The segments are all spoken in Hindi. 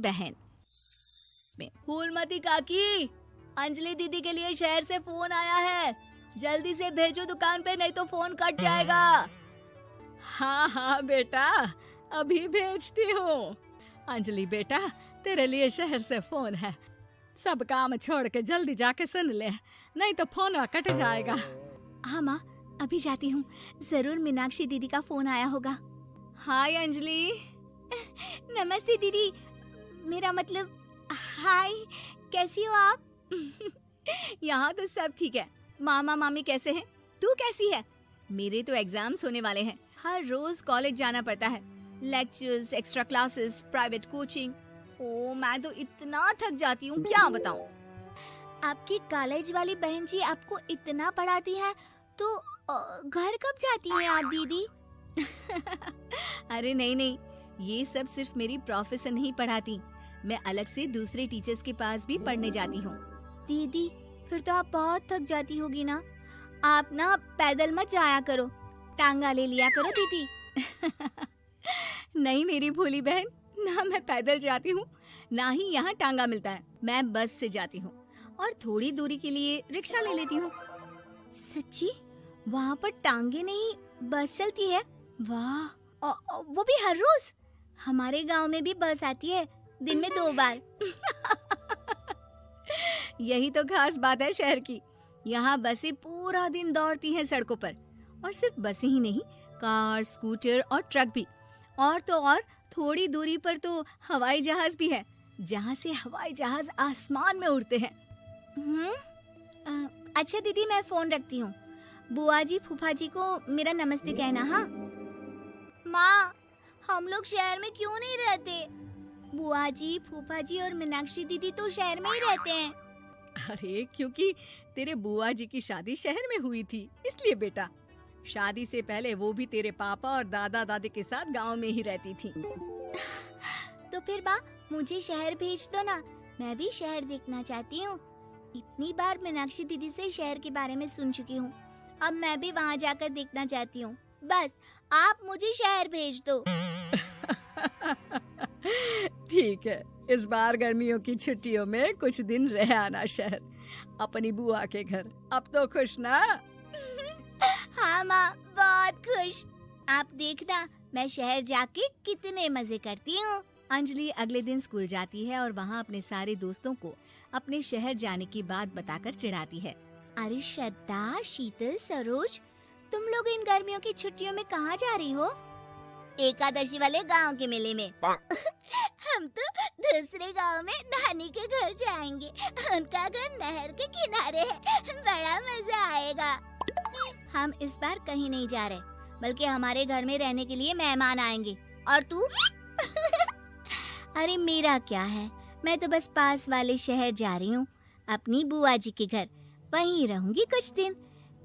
बहन में फूलमती काकी, अंजलि दीदी के लिए शहर से फोन आया है, जल्दी से भेजो दुकान पे, नहीं तो फोन कट जाएगा। हाँ हाँ बेटा, अभी भेजती हूँ। अंजलि बेटा, तेरे लिए शहर से फोन है, सब काम छोड़ के जल्दी जाके सुन ले, नहीं तो फोन कट जाएगा। हाँ माँ, अभी जाती हूँ, जरूर मीनाक्षी दीदी का फोन आया होगा। हाय अंजलि। नमस्ते दीदी, मेरा मतलब हाय, कैसी हो आप? यहाँ तो सब ठीक है। मामा मामी कैसे हैं? तू कैसी है? मेरे तो एग्जाम्स होने वाले हैं, हर रोज कॉलेज जाना पड़ता है, lectures, extra classes, private coaching. ओ मैं तो इतना थक जाती हूँ, क्या बताऊँ। आपकी कॉलेज वाली बहन जी आपको इतना पढ़ाती है, तो घर कब जाती हैं आप दीदी? अरे नहीं नहीं, ये सब सिर्फ मेरी प्रोफेसर नहीं पढ़ाती, मैं अलग से दूसरे टीचर्स के पास भी पढ़ने जाती हूँ। दीदी फिर तो आप बहुत थक जाती होगी ना, आप ना पैदल मत जाया करो, टांगा ले लिया करो दीदी। नहीं मेरी भोली बहन, ना मैं पैदल जाती हूँ, ना ही यहाँ टांगा मिलता है, मैं बस से जाती हूँ और थोड़ी दूरी के लिए रिक्शा ले लेती हूँ। सच्ची? वहाँ पर टांगे नहीं, बस चलती है? वाह, वो भी हर रोज? हमारे गांव में भी बस आती है, दिन में 2 बार। यही तो खास बात है शहर की, यहाँ बसें पूरा दिन दौड़ती हैं सड़कों पर, और सिर्फ बसें ही नहीं, कार, स्कूटर और ट्रक भी, और तो और थोड़ी दूरी पर तो हवाई जहाज भी है, जहाँ से हवाई जहाज आसमान में उड़ते हैं। अच्छा दीदी, मैं फोन रखती हूँ, बुआ जी फूफा जी को मेरा नमस्ते कहना। हाँ माँ, हम लोग शहर में क्यों नहीं रहते? बुआ जी, फूफा जी और मीनाक्षी दीदी तो शहर में ही रहते हैं। अरे क्योंकि तेरे बुआ जी की शादी शहर में हुई थी, इसलिए बेटा। शादी से पहले वो भी तेरे पापा और दादा दादी के साथ गांव में ही रहती थी। तो फिर माँ, मुझे शहर भेज दो ना, मैं भी शहर देखना चाहती हूँ। इतनी बार मीनाक्षी दीदी से शहर के बारे में सुन चुकी हूँ, अब मैं भी वहाँ जाकर देखना चाहती हूँ। बस आप मुझे शहर भेज दो। ठीक है, इस बार गर्मियों की छुट्टियों में कुछ दिन रह आना शहर, अपनी बुआ के घर। अब तो खुश ना? हाँ माँ, बहुत खुश। आप देखना मैं शहर जाके कितने मजे करती हूँ। अंजलि अगले दिन स्कूल जाती है और वहाँ अपने सारे दोस्तों को अपने शहर जाने की बात बताकर चिढ़ाती है। अरे श्रद्धा, शीतल, सरोज, तुम लोग इन गर्मियों की छुट्टियों में कहाँ जा रही हो? एकादशी वाले गांव के मेले में। हम तो दूसरे गांव में नानी के घर जाएंगे, उनका घर नहर के किनारे है, बड़ा मजा आएगा। हम इस बार कहीं नहीं जा रहे, बल्कि हमारे घर में रहने के लिए मेहमान आएंगे। और तू? अरे मेरा क्या है, मैं तो बस पास वाले शहर जा रही हूँ, अपनी बुआ जी के घर, वहीं रहूंगी कुछ दिन।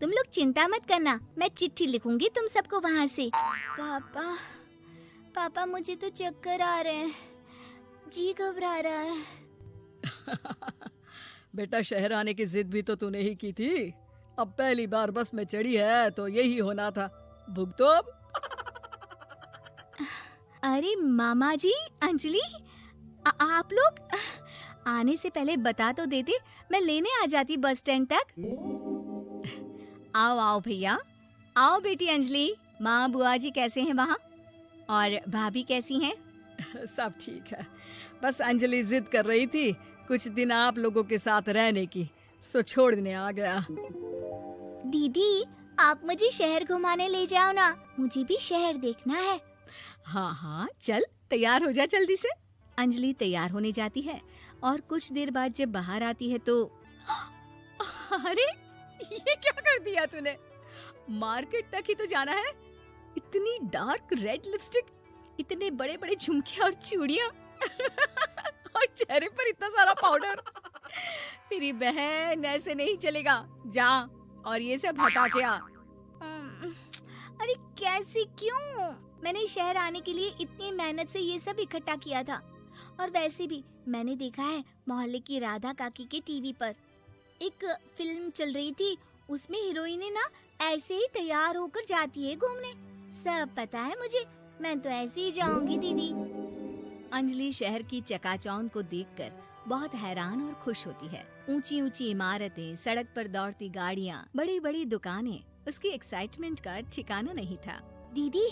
तुम लोग चिंता मत करना, मैं चिट्ठी लिखूंगी तुम सबको वहाँ से। पापा मुझे तो चक्कर आ रहे हैं, जी घबरा रहा है। बेटा, शहर आने की जिद भी तो तूने ही की थी, अब पहली बार बस में चढ़ी है तो यही होना था, भुगतो अब। अरे मामा जी, अंजलि, आप लोग आने से पहले बता तो देते, मैं लेने आ जाती बस स्टैंड तक। आओ आओ भैया, आओ बेटी अंजलि। माँ बुआ जी कैसे हैं वहाँ, और भाभी कैसी हैं? सब ठीक है, बस अंजलि जिद कर रही थी कुछ दिन आप लोगों के साथ रहने की, सो छोड़ने आ गया। दीदी, आप मुझे शहर घुमाने ले जाओ ना, मुझे भी शहर देखना है। हाँ हाँ चल, तैयार हो जा जल्दी से। अंजलि तैयार होने जाती है और कुछ देर बाद जब बाहर आती है तो अरे ये क्या कर दिया तूने, मार्केट तक ही तो जाना है, इतनी डार्क रेड लिपस्टिक, इतने बड़े बड़े झुमके और चूड़ियां और चेहरे पर इतना सारा पाउडर। मेरी बहन, ऐसे नहीं चलेगा, जा और ये सब हटा के आ। अरे कैसे, क्यों? मैंने शहर आने के लिए इतनी मेहनत से ये सब इकट्ठा किया था, और वैसे भी मैंने देखा है मोहल्ले की राधा काकी के टीवी पर एक फिल्म चल रही थी, उसमें हीरोइनें ना ऐसे ही तैयार होकर जाती है घूमने। सब पता है मुझे, मैं तो ऐसे ही जाऊंगी दीदी। अंजलि शहर की चकाचौंध को देखकर बहुत हैरान और खुश होती है। ऊंची ऊंची इमारतें, सड़क पर दौड़ती गाड़ियाँ, बड़ी बड़ी दुकानें, उसकी एक्साइटमेंट का ठिकाना नहीं था। दीदी,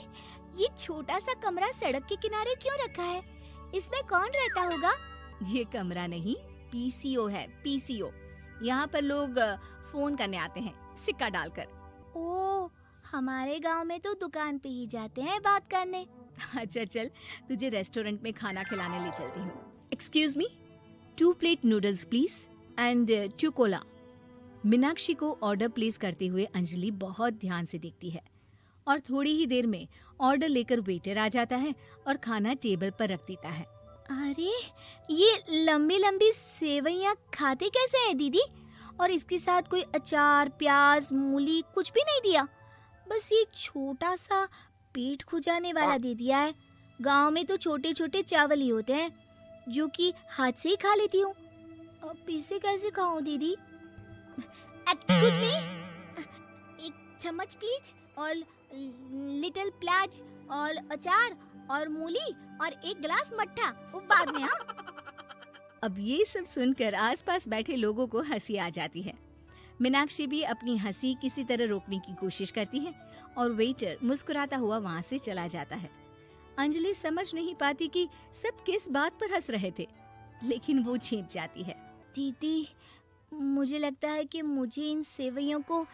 ये छोटा सा कमरा सड़क के किनारे क्यों रखा है? इसमें कौन रहता होगा? ये कमरा नहीं, पीसीओ है, पीसीओ। यहाँ पर लोग फोन करने आते हैं, सिक्का डालकर। ओ, हमारे गांव में तो दुकान पे ही जाते हैं बात करने। अच्छा चल, तुझे रेस्टोरेंट में खाना खिलाने ले चलती हूँ। Excuse me, 2 plate noodles please and 2 Cola. Meenakshi को ऑर्डर प्लेस करते हुए अंजलि बहुत ध्यान से देखती है और थोड़ी ही देर में ऑर्डर लेकर वेटर आ जाता है और खाना टेबल पर रख देता है। अरे, ये लंबी लंबी सेवइयाँ खाते कैसे हैं दीदी? और इसके साथ कोई अचार, प्याज, मूली कुछ भी नहीं दिया, बस ये छोटा सा पेट खुजाने वाला दे दिया है। गांव में तो छोटे छोटे चावल ही होते हैं जो कि हाथ से ही खा लेती हूँ। अब इसे कैसे खाऊं दीदी? एक्सक्यूज मी, एक चम्मच प्लीज, और लिटिल प्याज और अचार और मूली और एक गिलास मट्ठा, वो बाद में। हाँ। अब ये सब सुनकर आसपास बैठे लोगों को हंसी आ जाती है। मीनाक्षी भी अपनी हंसी किसी तरह रोकने की कोशिश करती है और वेटर मुस्कुराता हुआ वहाँ से चला जाता है। अंजलि समझ नहीं पाती कि सब किस बात पर हंस रहे थे, लेकिन वो छिप जाती है। दीदी, मुझे लगता है कि मुझे इन सेवइयों को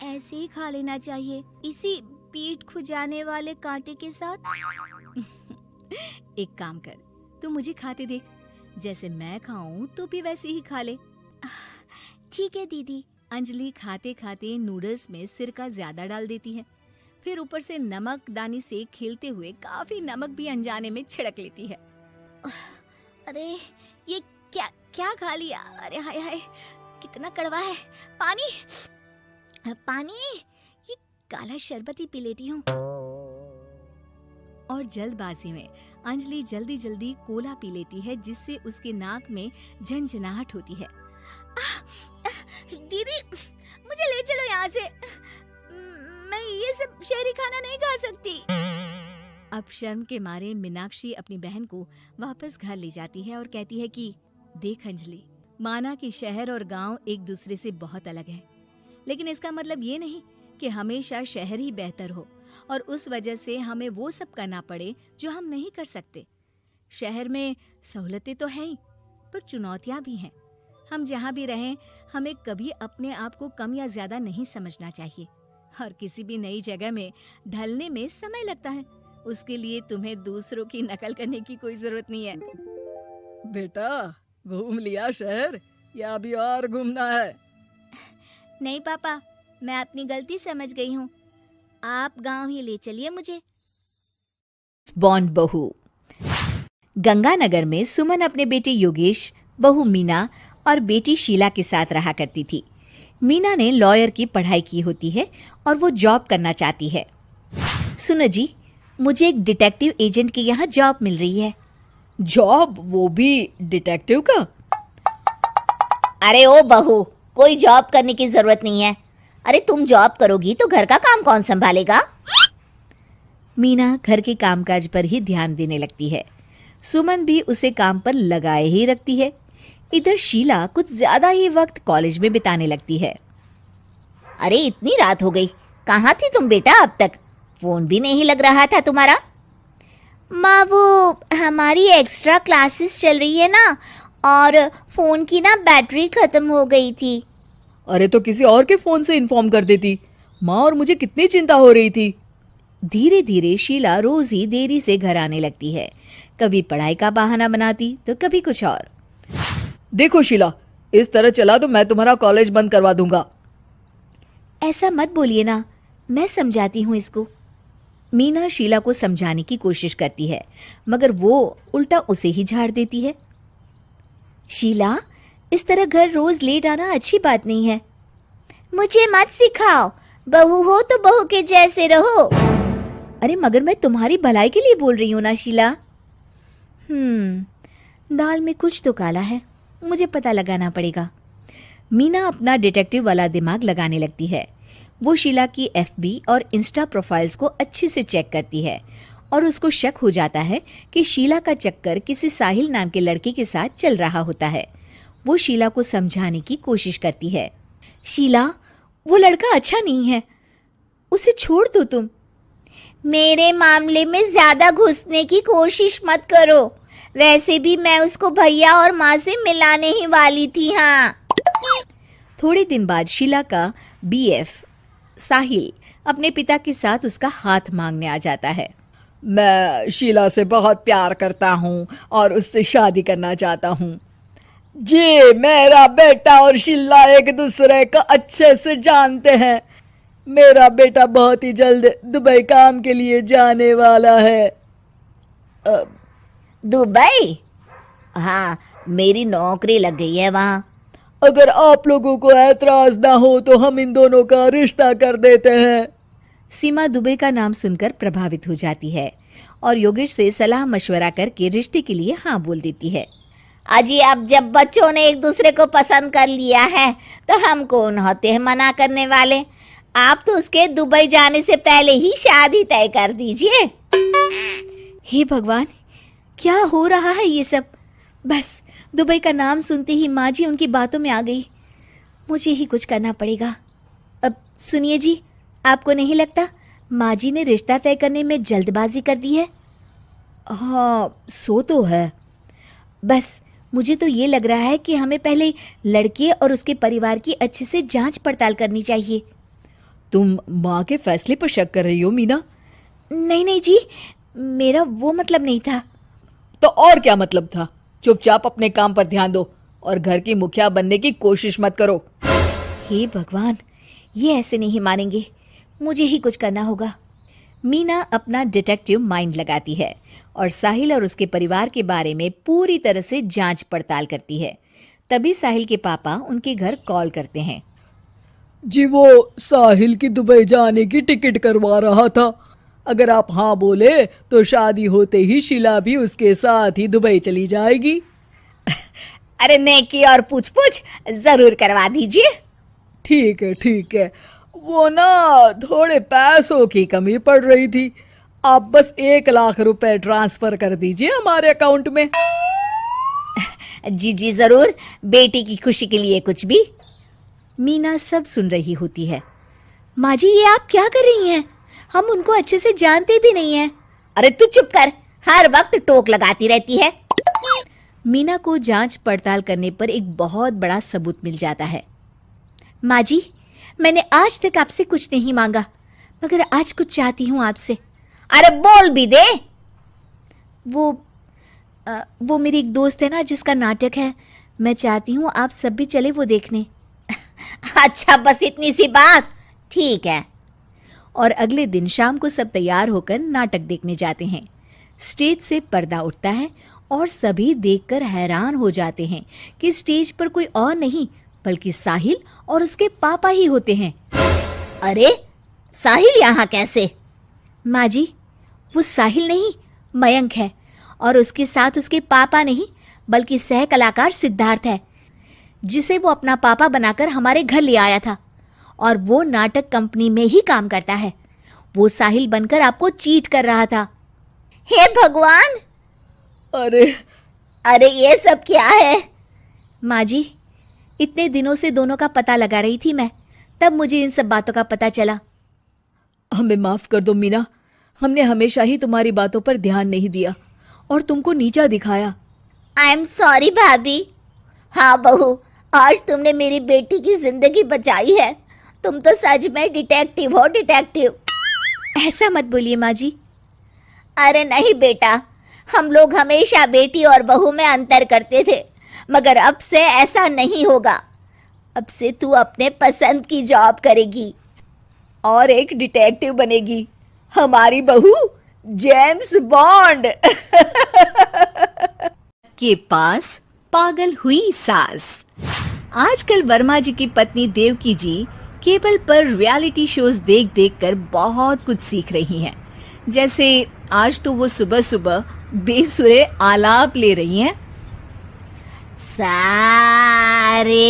ऐसे ही खा लेना चाहिए, इसी पेट खुजाने वाले कांटे के साथ। एक काम कर, तू मुझे खाते देख, जैसे मैं खाऊं तो भी वैसे ही खा ले। ठीक है दीदी। अंजलि खाते खाते नूडल्स में सिरका ज्यादा डाल देती है, फिर ऊपर से नमक दानी से खेलते हुए काफी नमक भी अनजाने में छिड़क लेती है। अरे, ये क्या क्या खा लिया? अरे हाय हाय, कितना कड़वा है। पानी पानी, ये काला शरबत ही पी लेती हूँ। और जल्दबाजी में अंजलि जल्दी जल्दी कोला पी लेती है, जिससे उसके नाक में झंझनाहट होती है। दीदी, मुझे ले चलो यहाँ से, मैं ये सब शहरी खाना नहीं खा सकती। अब शर्म के मारे मीनाक्षी अपनी बहन को वापस घर ले जाती है और कहती है कि देख अंजलि, माना कि शहर और गांव एक दूसरे से बहुत अलग है, लेकिन इसका मतलब ये नहीं कि हमेशा शहर ही बेहतर हो और उस वजह से हमें वो सब करना पड़े जो हम नहीं कर सकते। शहर में सहूलतें तो हैं ही, पर चुनौतियां भी हैं। हम जहाँ भी रहें, हमें कभी अपने आप को कम या ज्यादा नहीं समझना चाहिए। और किसी भी नई जगह में ढलने में समय लगता है, उसके लिए तुम्हें दूसरों की नकल करने की कोई जरूरत नहीं है। बेटा, घूम लिया शहर या अभी और घूमना है? नहीं पापा, मैं अपनी गलती समझ गई हूँ, आप गांव ही ले चलिए मुझे। बॉन्ड बहू। गंगानगर में सुमन अपने बेटे योगेश, बहू मीना और बेटी शीला के साथ रहा करती थी। मीना ने लॉयर की पढ़ाई की होती है और वो जॉब करना चाहती है। सुनो जी, मुझे एक डिटेक्टिव एजेंट के यहाँ जॉब मिल रही है। जॉब? वो भी डिटेक्टिव का? अरे ओ बहू, कोई जॉब करने की जरूरत नहीं है। अरे तुम जॉब करोगी तो घर का काम कौन संभालेगा? मीना घर के कामकाज पर ही ध्यान देने लगती है। सुमन भी उसे काम पर लगाए ही रखती है। इधर शीला कुछ ज्यादा ही वक्त कॉलेज में बिताने लगती है। अरे इतनी रात हो गई, कहाँ थी तुम बेटा अब तक? फोन भी नहीं लग रहा था तुम्हारा। माँ, वो हमारी एक्स्ट्रा क्लासेस चल रही है ना, और फोन की ना बैटरी खत्म हो गई थी। अरे तो किसी और के फोन से इन्फॉर्म कर देती। माँ और मुझे कितनी चिंता हो रही थी। धीरे धीरे शीला रोज ही देरी से घर आने लगती है। कभी पढ़ाई का बहाना बनाती तो कभी कुछ और। देखो शीला, इस तरह चला तो मैं तुम्हारा कॉलेज बंद करवा दूंगा। ऐसा मत बोलिए ना, मैं समझाती हूँ इसको। मीना शीला को समझाने की कोशिश करती है, मगर वो उल्टा उसे ही झाड़ देती है। शीला, इस तरह घर रोज लेट आना अच्छी बात नहीं है। मुझे मत सिखाओ, बहू हो तो बहू के जैसे रहो। अरे मगर मैं तुम्हारी भलाई के लिए बोल रही हूँ ना शीला। दाल में कुछ तो काला है, मुझे पता लगाना पड़ेगा। मीना अपना डिटेक्टिव वाला दिमाग लगाने लगती है। वो शीला की एफबी और इंस्टा प्रोफाइल्स को अच्छे से चेक करती है और उसको शक हो जाता है कि शीला का चक्कर किसी साहिल नाम के लड़के के साथ चल रहा होता है। वो शीला को समझाने की कोशिश करती है। शीला, वो लड़का अच्छा नहीं है, उसे छोड़ दो तुम। मेरे मामले में ज्यादा घुसने की कोशिश मत करो, वैसे भी मैं उसको भैया और माँ से मिलाने ही वाली थी। हाँ। थोड़े दिन बाद शीला का बीएफ साहिल अपने पिता के साथ उसका हाथ मांगने आ जाता है। मैं शीला से बहुत प्यार करता हूँ और उससे शादी करना चाहता हूँ। जी, मेरा बेटा और शीला एक दूसरे को अच्छे से जानते हैं। मेरा बेटा बहुत ही जल्द दुबई काम के लिए जाने वाला है। दुबई? हाँ, मेरी नौकरी लग गई है वहाँ। अगर आप लोगों को ऐतराज ना हो तो हम इन दोनों का रिश्ता कर देते हैं। सीमा दुबई का नाम सुनकर प्रभावित हो जाती है और योगेश से सलाह मशवरा करके रिश्ते के लिए हाँ बोल देती है। अजी, अब जब बच्चों ने एक दूसरे को पसंद कर लिया है तो हम कौन होते हैं मना करने वाले। आप तो उसके दुबई जाने से पहले ही शादी तय कर दीजिए। हे भगवान, क्या हो रहा है ये सब। बस दुबई का नाम सुनते ही माँ जी उनकी बातों में आ गई। मुझे ही कुछ करना पड़ेगा। अब सुनिए जी, आपको नहीं लगता माँ जी ने रिश्ता तय करने में जल्दबाजी कर दी है? हाँ, सो तो है। बस मुझे तो ये लग रहा है कि हमें पहले लड़के और उसके परिवार की अच्छे से जांच पड़ताल करनी चाहिए। तुम माँ के फैसले पर शक कर रही हो मीना? नहीं नहीं जी, मेरा वो मतलब नहीं था। तो और क्या मतलब था? चुपचाप अपने काम पर ध्यान दो और घर की मुखिया बनने की कोशिश मत करो। हे भगवान, ये ऐसे नहीं मानेंगे, मुझे ही कुछ करना होगा। मीना अपना डिटेक्टिव माइंड लगाती है और साहिल और उसके परिवार के बारे में पूरी तरह से जांच पड़ताल करती है। तभी साहिल के पापा उनके घर कॉल करते हैं। जी, वो साहिल की दुबई जाने की टिकट करवा रहा था। अगर आप हाँ बोले तो शादी होते ही शीला भी उसके साथ ही दुबई चली जाएगी। अरे नेकी और पूछ पूछ जरूर करवा दीजिए। ठीक है ठीक है, वो ना थोड़े पैसों की कमी पड़ रही थी। आप बस 1 लाख रुपए ट्रांसफर कर दीजिए हमारे अकाउंट में। जी जी जरूर, बेटी की खुशी के लिए कुछ भी। मीना सब सुन रही होती है। माँ जी, ये आप क्या कर रही हैं? हम उनको अच्छे से जानते भी नहीं हैं। अरे तू चुप कर, हर वक्त टोक लगाती रहती है। मीना को जांच पड़ताल करने पर एक बहुत बड़ा सबूत मिल जाता है। माँ जी, मैंने आज तक आपसे कुछ नहीं मांगा, मगर आज कुछ चाहती हूँ आपसे। अरे बोल भी दे। वो मेरी एक दोस्त है ना जिसका नाटक है, मैं चाहती हूँ आप सब भी चले वो देखने। अच्छा, बस इतनी सी बात, ठीक है। और अगले दिन शाम को सब तैयार होकर नाटक देखने जाते हैं। स्टेज से पर्दा उठता है और सभी देखकर हैरान हो जाते हैं कि स्टेज पर कोई और नहीं बल्कि साहिल और उसके पापा ही होते हैं। अरे साहिल यहाँ कैसे? माँ जी, वो साहिल नहीं, मयंक है, और उसके साथ उसके पापा नहीं बल्कि सह कलाकार सिद्धार्थ है, जिसे वो अपना पापा बनाकर हमारे घर ले आया था, और वो नाटक कंपनी में ही काम करता है। वो साहिल बनकर आपको चीट कर रहा था। हे भगवान! अरे ये सब क्या है? माँ जी, इतने दिनों से दोनों का पता लगा रही थी मैं, तब मुझे इन सब बातों का पता चला। हमें माफ कर दो मीना, हमने हमेशा ही तुम्हारी बातों पर ध्यान नहीं दिया और तुमको नीचा दिखाया। आई एम सॉरी भाभी। हाँ बहू, आज तुमने मेरी बेटी की जिंदगी बचाई है। तुम तो सच में डिटेक्टिव हो, डिटेक्टिव। ऐसा मत बोलिए माँ जी। अरे नहीं बेटा, हम लोग हमेशा बेटी और बहू में अंतर करते थे, मगर अब से ऐसा नहीं होगा। अब से तू अपने पसंद की जॉब करेगी और एक डिटेक्टिव बनेगी, हमारी बहू जेम्स बॉन्ड। के पास पागल हुई सास। आजकल वर्मा जी की पत्नी देवकी जी केबल पर रियलिटी शोज देख देख कर बहुत कुछ सीख रही हैं। जैसे आज तो वो सुबह सुबह बेसुरे आलाप ले रही हैं। सारे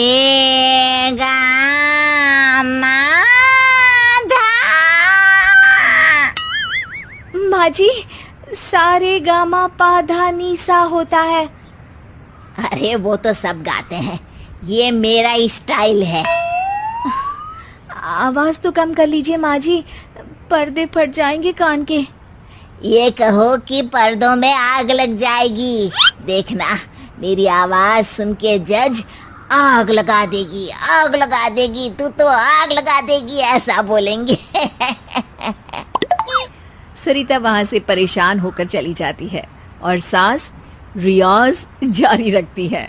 गा मा धा। माँ जी, सारे गामा पाधा नीसा होता है। अरे वो तो सब गाते हैं, ये मेरा स्टाइल है। आवाज तो कम कर लीजिए माँ जी, पर्दे फट जाएंगे कान के। ये कहो कि पर्दों में आग लग जाएगी। देखना, मेरी आवाज सुन के जज आग लगा देगी, आग लगा देगी, तू तो आग लगा देगी, ऐसा बोलेंगे। सरिता वहां से परेशान होकर चली जाती है और सास रियाज जारी रखती है।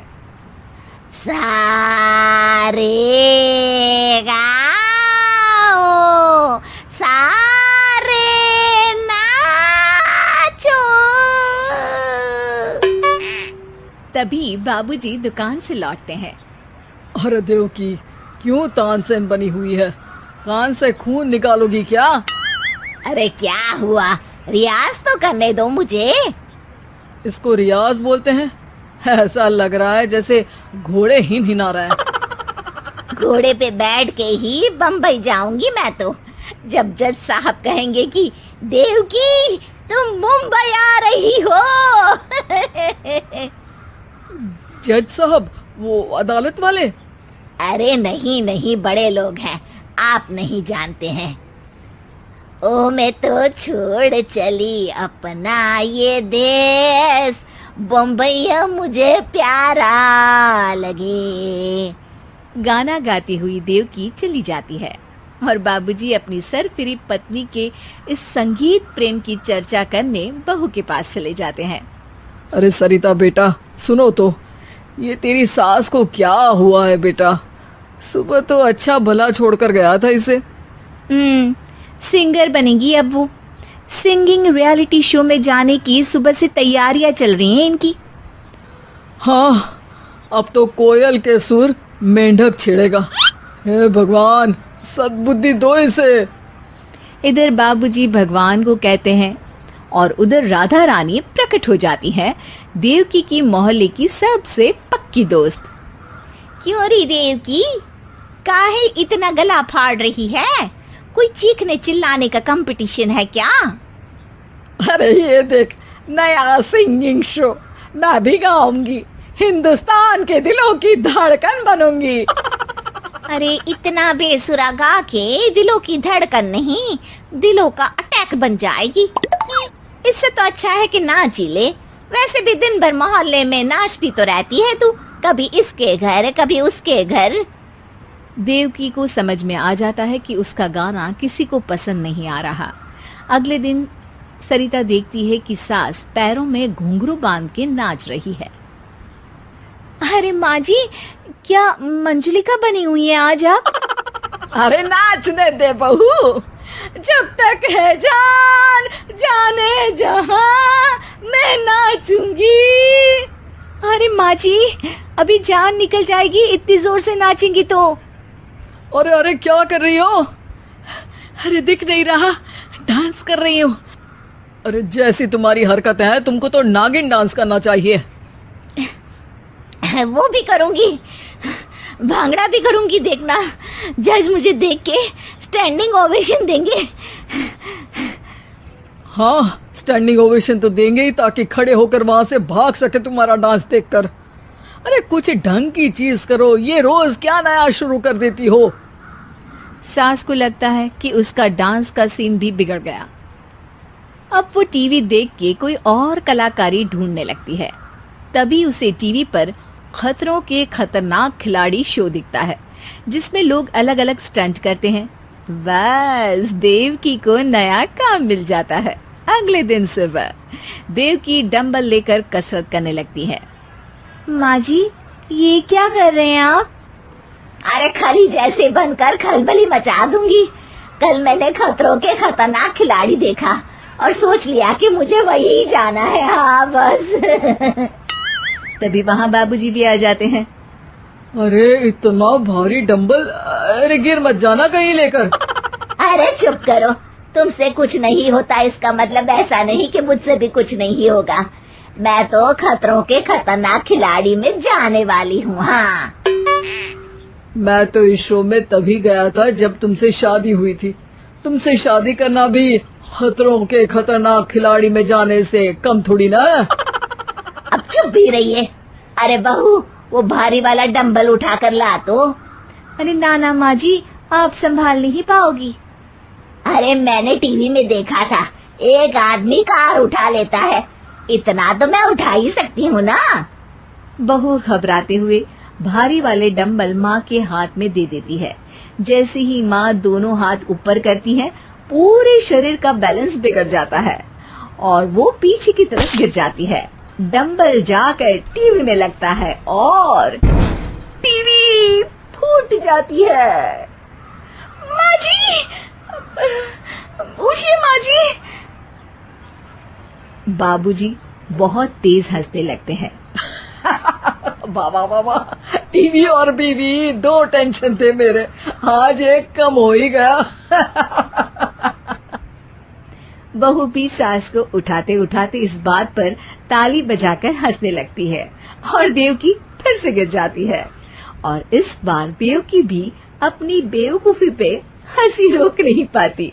सारे गाओ, सारे नाचो। तभी बाबूजी दुकान से लौटते हैं। अरे देव की, क्यों तानसेन बनी हुई है? कान से खून निकालोगी क्या? अरे क्या हुआ, रियाज तो करने दो मुझे। इसको रियाज बोलते हैं? ऐसा लग रहा है जैसे घोड़े हिना रहा है। घोड़े पे बैठ के ही बम्बई जाऊंगी मैं तो, जब जज साहब कहेंगे कि देवकी तुम मुंबई आ रही हो। जज साहब, वो अदालत वाले? अरे नहीं नहीं, बड़े लोग हैं, आप नहीं जानते हैं। ओ मैं तो छोड़ चली अपना ये देश, बम्बई मुझे प्यारा लगे। गाना गाती हुई देवकी चली जाती है और बाबूजी अपनी सरफिरी पत्नी के इस संगीत प्रेम की चर्चा करने बहू के पास चले जाते हैं। अरे सरिता बेटा, सुनो तो, ये तेरी सास को क्या हुआ है बेटा? सुबह तो अच्छा भला छोड़कर गया था इसे। सिंगर बनेगी अब वो। सिंगिंग रियलिटी शो में जाने की सुबह से तैयारियां चल रही हैं इनकी। हाँ, अब तो कोयल के सुर मेंढक छेड़ेगा। हे भगवान, सद्बुद्धि दो इसे। इधर बाबूजी भगवान को कहते हैं और उधर राधा रानी प्रकट हो जाती है, देवकी की मोहल्ले की सबसे पक्की दोस्त। क्यों री देवकी, काहे इतना गला फाड़ रही है? कोई चीखने चिल्लाने का कंपटीशन है क्या? अरे ये देख, नया सिंगिंग शो, मैं भी गाऊंगी, हिंदुस्तान के दिलों की धड़कन बनूंगी। अरे इतना बेसुरा गा के दिलों की धड़कन नहीं, दिलों का अटैक बन जाएगी। इससे तो अच्छा है कि नाच ही ले। वैसे भी दिन भर मोहल्ले में नाचती तो रहती है तू, कभी इसके घर कभी उसके घर। देवकी को समझ में आ जाता है कि उसका गाना किसी को पसंद नहीं आ रहा। अगले दिन सरिता देखती है कि सास पैरों में घुंघरू बांध के नाच रही है। अरे माँ जी, क्या मंजुलिका बनी हुई है आज आप? अरे नाचने दे बहू, जब तक है जान जाने जहां मैं नाचूंगी। अरे माँ जी, अभी जान निकल जाएगी इतनी जोर से नाचेंगी तो। अरे अरे क्या कर रही हो? अरे दिख नहीं रहा, डांस कर रही हूँ। अरे जैसी तुम्हारी हरकत है, तुमको तो नागिन डांस करना चाहिए। वो भी करूंगी, भांगड़ा भी करूंगी। देखना, जज मुझे देख के स्टैंडिंग ओवेशन देंगे। हाँ, स्टैंडिंग ओवेशन तो देंगे ही, ताकि खड़े होकर वहां से भाग सके तुम्हारा डांस देखकर। अरे कुछ ढंग की चीज करो, ये रोज क्या नया शुरू कर देती हो? सास को लगता है कि उसका डांस का सीन भी बिगड़ गया। अब वो टीवी देख के कोई और कलाकारी ढूंढने लगती है। तभी उसे टीवी पर खतरों के खतरनाक खिलाड़ी शो दिखता है, जिसमें लोग अलग अलग स्टंट करते हैं। बस देवकी को नया काम मिल जाता है। अगले दिन सुबह देवकी डंबल लेकर कसरत करने लगती है। माँ जी, ये क्या कर रहे हैं आप? अरे खरी जैसे बनकर खलबली मचा दूंगी। कल मैंने खतरों के खतरनाक खिलाड़ी देखा और सोच लिया कि मुझे वही जाना है। हाँ बस। तभी वहाँ बाबूजी भी आ जाते हैं। अरे इतना भारी डंबल, अरे गिर मत जाना कहीं लेकर। अरे चुप करो, तुमसे कुछ नहीं होता इसका मतलब ऐसा नहीं कि मुझसे भी कुछ नहीं होगा। मैं तो खतरों के खतरनाक खिलाड़ी में जाने वाली हूँ। हाँ, मैं तो इस शो में तभी गया था जब तुमसे शादी हुई थी। तुमसे शादी करना भी खतरों के खतरनाक खिलाड़ी में जाने से कम थोड़ी ना। अब चुप भी रहिए। अरे बहू, वो भारी वाला डंबल उठाकर ला तो। अरे ना माँ जी, आप संभाल नहीं पाओगी। अरे मैंने टीवी में देखा था, एक आदमी कार उठा लेता है, इतना तो मैं उठा ही सकती हूँ ना। बहू घबराते हुए भारी वाले डंबल माँ के हाथ में दे देती है। जैसे ही माँ दोनों हाथ ऊपर करती है, पूरे शरीर का बैलेंस बिगड़ जाता है और वो पीछे की तरफ गिर जाती है। डंबल जाकर टीवी में लगता है और टीवी फूट जाती है। माँ जी, उठिए माँ जी। बाबूजी बहुत तेज हंसने लगते हैं। बाबा बाबा, टीवी और बीवी दो टेंशन थे मेरे, आज एक कम हो ही गया। बहू भी सास को उठाते उठाते इस बात पर ताली बजाकर हंसने लगती है और देवकी फिर से गिर जाती है। और इस बार देवकी भी अपनी बेवकूफी पे हंसी रोक नहीं पाती।